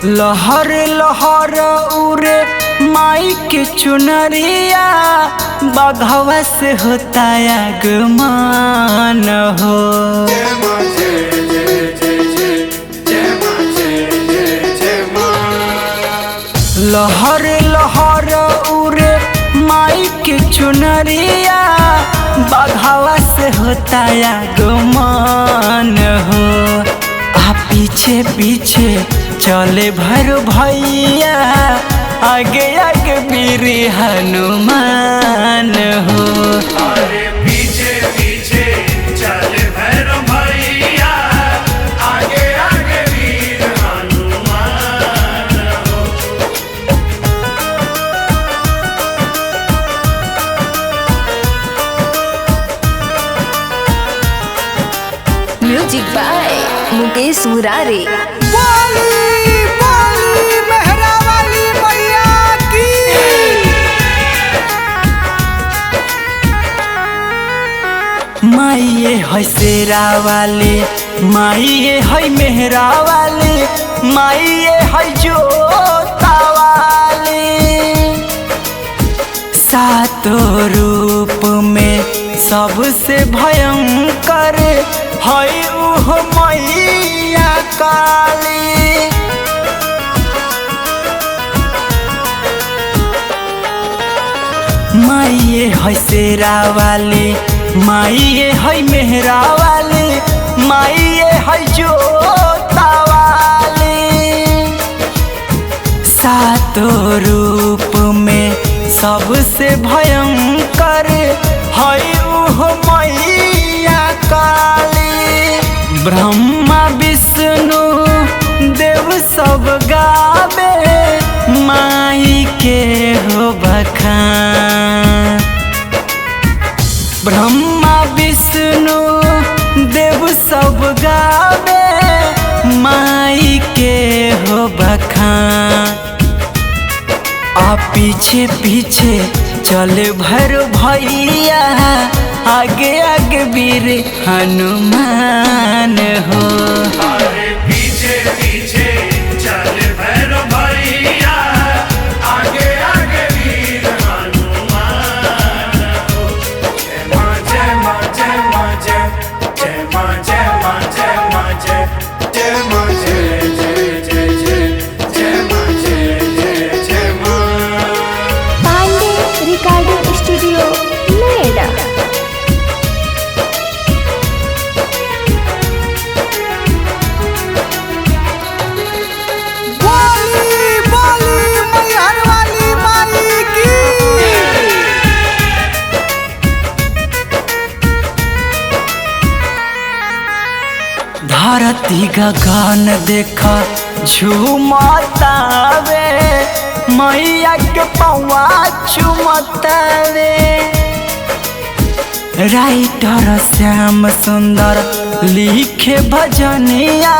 लहर लहर उरे माई के चुनरिया बघवा से होता आगमन हो। लहर लहर उरे माई के चुनरिया बघवा से होता आगमन हो। आ पीछे पीछे चले भर भैया आगे आगे वीर हनुमान हो। अरे पीछे पीछे चले भर भैया आगे आगे वीर हनुमान हो। Music by Mukesh Murari. माइये है शेरा वाले, माइये है मेहरा वाले, माइये है जोता वाले। सातों रूप में सबसे भयंकर है उह मैया काली। माइये है शेरा वाले, माइये है मेहरा वाले, माइये है जोता वाले। सातों रूप में सबसे भयंकर है उह मैया काली। ब्रह्मा विष्णु देव सब गावे माई के हो बखान। ब्रह्मा विष्णु देव सब गावे माई के हो बखान। आ पीछे पीछे चले भर भैया आगे आगे वीर हनुमान हो। अरे पीछे पीछे चले भर भैया आगे आगे वीर हनुमान हो। जय मां जय मां जय मां जय जय मां जय मां जय मां जय जय मां जय जय जय जय जय मां जय जय जय मां। Pandey recording studio Noida. धरती गगन देखा झूमतावे मैया के पौआ चुमतावे। राइटर श्याम सुंदर लिखे भजनिया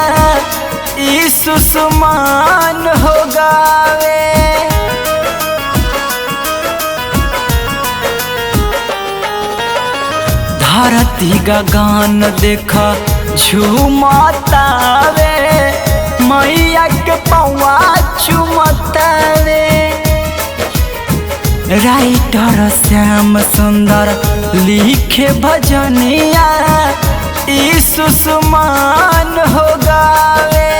यीशु समान हो गावे। धरती गगन देखा झूमतावे मैया के पौआ चुमतावे। राइटर श्याम सुंदर लिखे भजनिया यीशु समान हो गावे।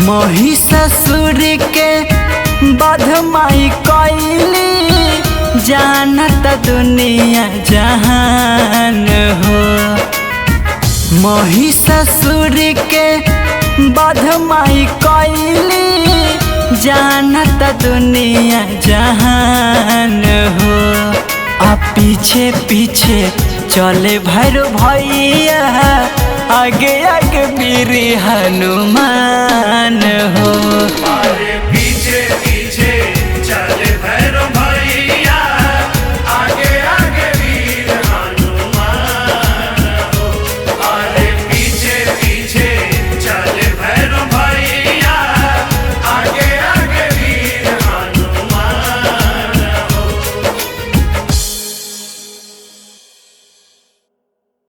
महिषासुर के वध माई कैली जानत दुनिया जहान हो। महिषासुर के वध माई कैली जानत दुनिया जहान हो। आ पीछे पीछे चले भर भैया आगे आगे वीर हनुमान